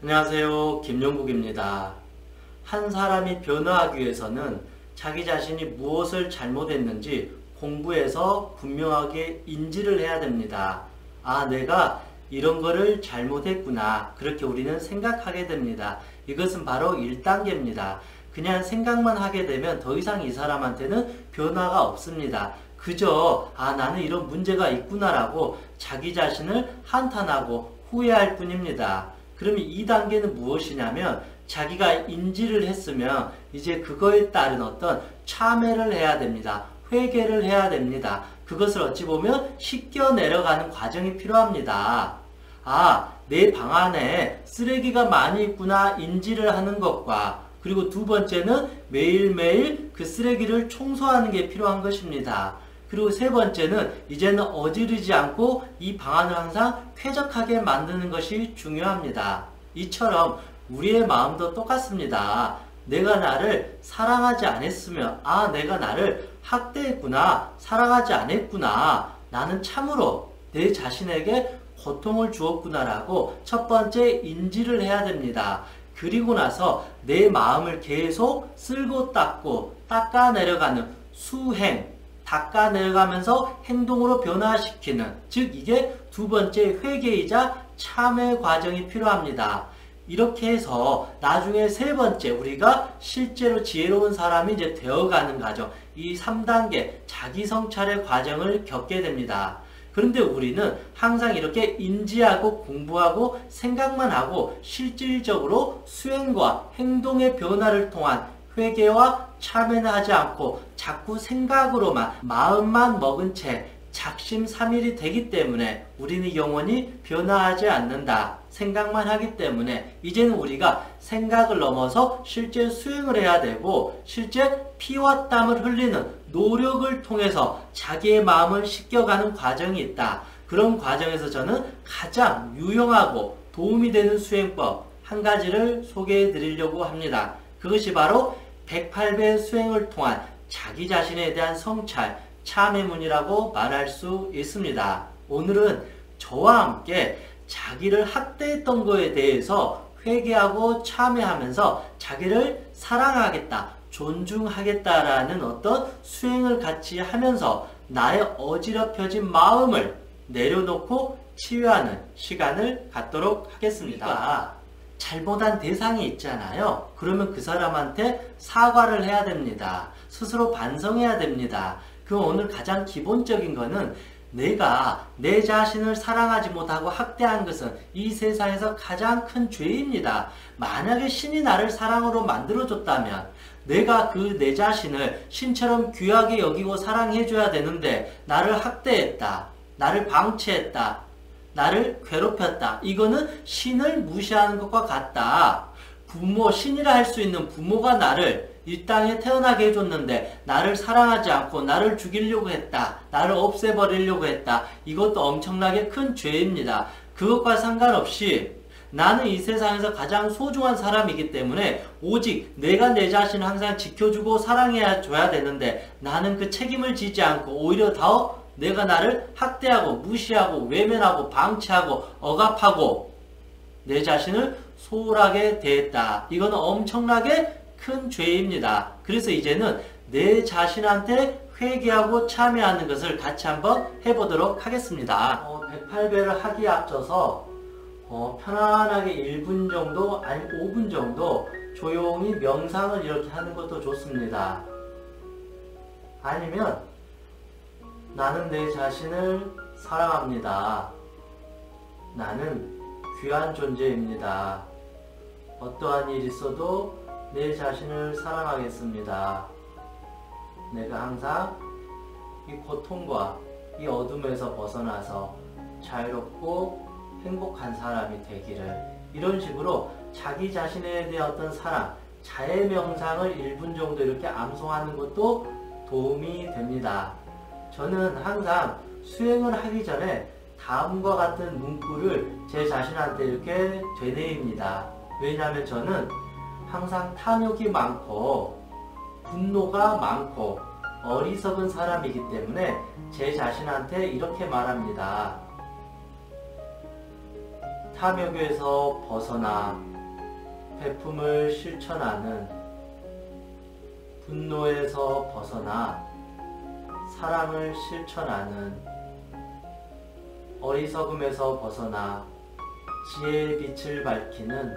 안녕하세요. 김용국입니다. 한 사람이 변화하기 위해서는 자기 자신이 무엇을 잘못했는지 공부해서 분명하게 인지를 해야 됩니다. 아, 내가 이런 거를 잘못했구나. 그렇게 우리는 생각하게 됩니다. 이것은 바로 1단계입니다. 그냥 생각만 하게 되면 더 이상 이 사람한테는 변화가 없습니다. 그저 나는 이런 문제가 있구나라고 자기 자신을 한탄하고 후회할 뿐입니다. 그러면 2단계는 무엇이냐면 자기가 인지를 했으면 이제 그거에 따른 어떤 참회를 해야 됩니다. 회개를 해야 됩니다. 그것을 어찌 보면 씻겨 내려가는 과정이 필요합니다. 내 방 안에 쓰레기가 많이 있구나 인지를 하는 것과 그리고 두 번째는 매일매일 그 쓰레기를 청소하는 게 필요한 것입니다. 그리고 세 번째는 이제는 어지르지 않고 이 방안을 항상 쾌적하게 만드는 것이 중요합니다. 이처럼 우리의 마음도 똑같습니다. 내가 나를 사랑하지 않았으면 내가 나를 학대했구나, 사랑하지 않았구나, 나는 참으로 내 자신에게 고통을 주었구나라고 첫 번째 인지를 해야 됩니다. 그리고 나서 내 마음을 계속 쓸고 닦고 닦아내려가는 수행, 닦아내려가면서 행동으로 변화시키는, 즉 이게 두 번째 회개이자 참회 과정이 필요합니다. 이렇게 해서 나중에 세 번째 우리가 실제로 지혜로운 사람이 이제 되어가는 과정, 이 3단계 자기 성찰의 과정을 겪게 됩니다. 그런데 우리는 항상 이렇게 인지하고 공부하고 생각만 하고 실질적으로 수행과 행동의 변화를 통한 회개와 참회는 하지 않고 자꾸 생각으로만 마음만 먹은 채 작심삼일이 되기 때문에 우리는 영원히 변화하지 않는다. 생각만 하기 때문에 이제는 우리가 생각을 넘어서 실제 수행을 해야 되고 실제 피와 땀을 흘리는 노력을 통해서 자기의 마음을 씻겨가는 과정이 있다. 그런 과정에서 저는 가장 유용하고 도움이 되는 수행법 한 가지를 소개해 드리려고 합니다. 그것이 바로 108배 수행을 통한 자기 자신에 대한 성찰, 참회문이라고 말할 수 있습니다. 오늘은 저와 함께 자기를 학대했던 것에 대해서 회개하고 참회하면서 자기를 사랑하겠다, 존중하겠다라는 어떤 수행을 같이 하면서 나의 어지럽혀진 마음을 내려놓고 치유하는 시간을 갖도록 하겠습니다. 잘못한 대상이 있잖아요. 그러면 그 사람한테 사과를 해야 됩니다. 스스로 반성해야 됩니다. 그럼 오늘 가장 기본적인 거는 내가 내 자신을 사랑하지 못하고 학대한 것은 이 세상에서 가장 큰 죄입니다. 만약에 신이 나를 사랑으로 만들어줬다면 내가 그 내 자신을 신처럼 귀하게 여기고 사랑해줘야 되는데 나를 학대했다, 나를 방치했다, 나를 괴롭혔다. 이거는 신을 무시하는 것과 같다. 신이라 할 수 있는 부모가 나를 이 땅에 태어나게 해줬는데 나를 사랑하지 않고 나를 죽이려고 했다. 나를 없애버리려고 했다. 이것도 엄청나게 큰 죄입니다. 그것과 상관없이 나는 이 세상에서 가장 소중한 사람이기 때문에 오직 내가 내 자신을 항상 지켜주고 사랑해줘야 되는데 나는 그 책임을 지지 않고 오히려 더 내가 나를 학대하고 무시하고 외면하고 방치하고 억압하고 내 자신을 소홀하게 대했다. 이건 엄청나게 큰 죄입니다. 그래서 이제는 내 자신한테 회개하고 참회하는 것을 같이 한번 해보도록 하겠습니다. 108배를 하기에 앞서서 편안하게 1분 정도 아니 5분 정도 조용히 명상을 이렇게 하는 것도 좋습니다. 아니면 나는 내 자신을 사랑합니다. 나는 귀한 존재입니다. 어떠한 일이 있어도 내 자신을 사랑하겠습니다. 내가 항상 이 고통과 이 어둠에서 벗어나서 자유롭고 행복한 사람이 되기를, 이런 식으로 자기 자신에 대한 어떤 사랑, 자해 명상을 1분 정도 이렇게 암송하는 것도 도움이 됩니다. 저는 항상 수행을 하기 전에 다음과 같은 문구를 제 자신한테 이렇게 되뇌입니다. 왜냐하면 저는 항상 탐욕이 많고 분노가 많고 어리석은 사람이기 때문에 제 자신한테 이렇게 말합니다. 탐욕에서 벗어나 베품을 실천하는, 분노에서 벗어나 사랑을 실천하는, 어리석음에서 벗어나 지혜의 빛을 밝히는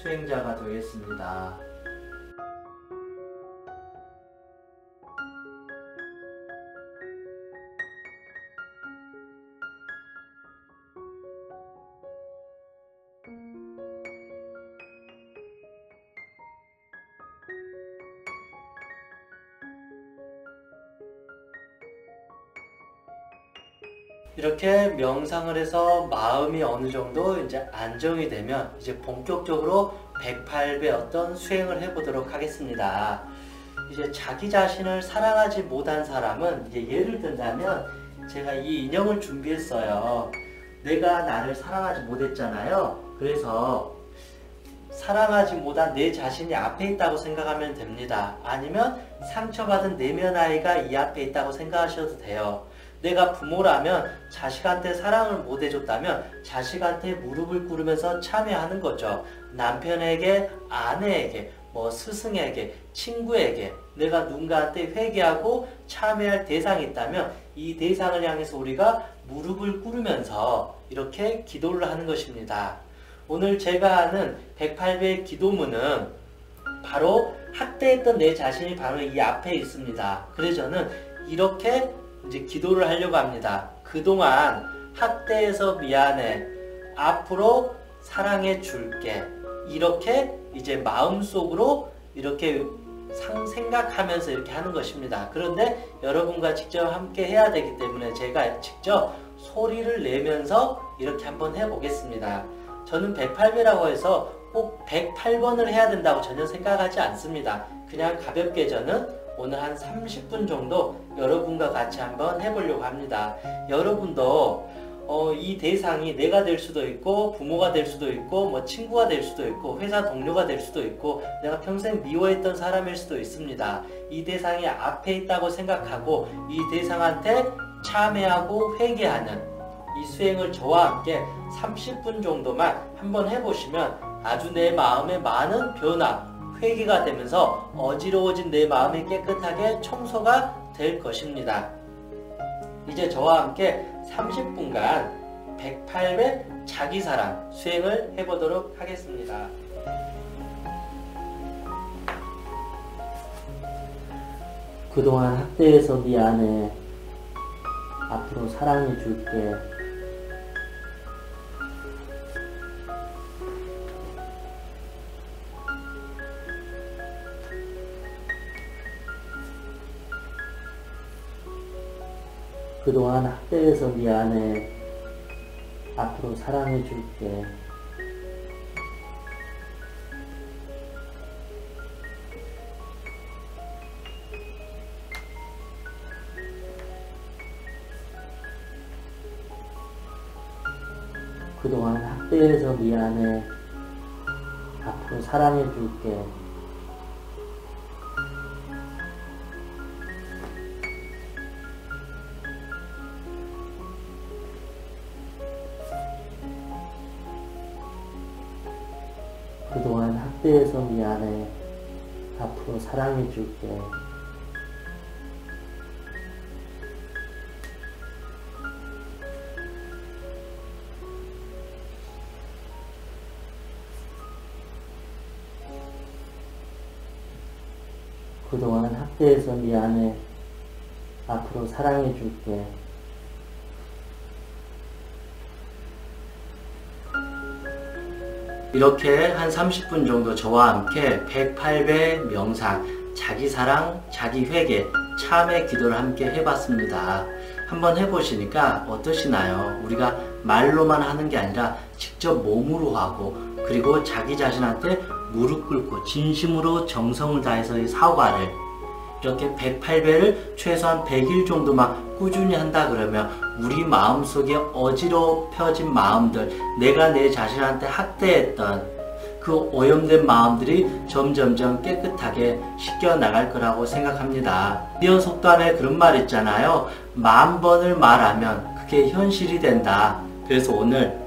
수행자가 되겠습니다. 이렇게 명상을 해서 마음이 어느 정도 이제 안정이 되면 이제 본격적으로 108배 어떤 수행을 해보도록 하겠습니다. 이제 자기 자신을 사랑하지 못한 사람은 이제 예를 든다면 제가 이 인형을 준비했어요. 내가 나를 사랑하지 못했잖아요. 그래서 사랑하지 못한 내 자신이 앞에 있다고 생각하면 됩니다. 아니면 상처받은 내면 아이가 이 앞에 있다고 생각하셔도 돼요. 내가 부모라면 자식한테 사랑을 못 해줬다면 자식한테 무릎을 꿇으면서 참여하는 거죠. 남편에게, 아내에게, 스승에게, 친구에게 내가 누군가한테 회개하고 참여할 대상이 있다면 이 대상을 향해서 우리가 무릎을 꿇으면서 이렇게 기도를 하는 것입니다. 오늘 제가 하는 108배의 기도문은 바로 학대했던 내 자신이 바로 이 앞에 있습니다. 그래서 저는 이렇게 이제 기도를 하려고 합니다. 그동안 학대해서 미안해. 앞으로 사랑해 줄게. 이렇게 이제 마음속으로 이렇게 생각하면서 이렇게 하는 것입니다. 그런데 여러분과 직접 함께 해야 되기 때문에 제가 직접 소리를 내면서 이렇게 한번 해보겠습니다. 저는 108배라고 해서 꼭 108번을 해야 된다고 전혀 생각하지 않습니다. 그냥 가볍게 저는 오늘 한 30분 정도 여러분과 같이 한번 해보려고 합니다. 여러분도 이 대상이 내가 될 수도 있고 부모가 될 수도 있고 친구가 될 수도 있고 회사 동료가 될 수도 있고 내가 평생 미워했던 사람일 수도 있습니다. 이 대상이 앞에 있다고 생각하고 이 대상한테 참회하고 회개하는 이 수행을 저와 함께 30분 정도만 한번 해보시면 아주 내 마음에 많은 변화, 회개가 되면서 어지러워진 내 마음이 깨끗하게 청소가 될 것입니다. 이제 저와 함께 30분간 108배 자기사랑 수행을 해보도록 하겠습니다. 그동안 학대해서 미안해. 앞으로 사랑해 줄게. 그동안 학대해서 미안해. 앞으로 사랑해 줄게. 그동안 학대해서 미안해. 앞으로 사랑해 줄게. 그동안 학대해서 미안해. 앞으로 사랑해 줄게. 그동안 학대해서 미안해. 앞으로 사랑해 줄게. 이렇게 한 30분 정도 저와 함께 108배 명상, 자기사랑, 자기회개, 참회 기도를 함께 해봤습니다. 한번 해보시니까 어떠시나요? 우리가 말로만 하는 게 아니라 직접 몸으로 하고 그리고 자기 자신한테 무릎 꿇고 진심으로 정성을 다해서 이 사과를 이렇게 108배를 최소한 100일 정도만 꾸준히 한다 그러면 우리 마음속에 어지럽혀진 마음들, 내가 내 자신한테 학대했던 그 오염된 마음들이 점점점 깨끗하게 씻겨 나갈 거라고 생각합니다. 미디어 속담에 그런 말 있잖아요. 10,000번을 말하면 그게 현실이 된다. 그래서 오늘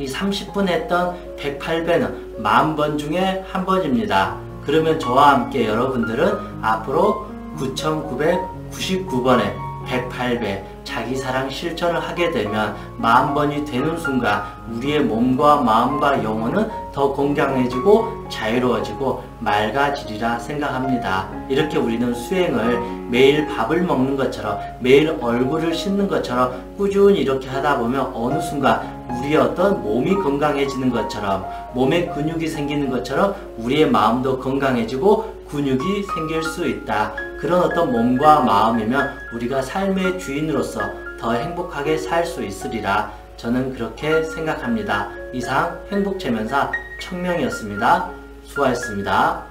이 30분 했던 108배는 10,000번 중에 한 번입니다. 그러면 저와 함께 여러분들은 앞으로 9,999번에 108배 자기사랑 실천을 하게 되면 10,000번이 되는 순간 우리의 몸과 마음과 영혼은 더 건강해지고 자유로워지고 맑아지리라 생각합니다. 이렇게 우리는 수행을 매일 밥을 먹는 것처럼 매일 얼굴을 씻는 것처럼 꾸준히 이렇게 하다 보면 어느 순간 우리의 어떤 몸이 건강해지는 것처럼 몸에 근육이 생기는 것처럼 우리의 마음도 건강해지고 근육이 생길 수 있다. 그런 어떤 몸과 마음이면 우리가 삶의 주인으로서 더 행복하게 살 수 있으리라 저는 그렇게 생각합니다. 이상 행복체면사 청명이었습니다. 수고하셨습니다.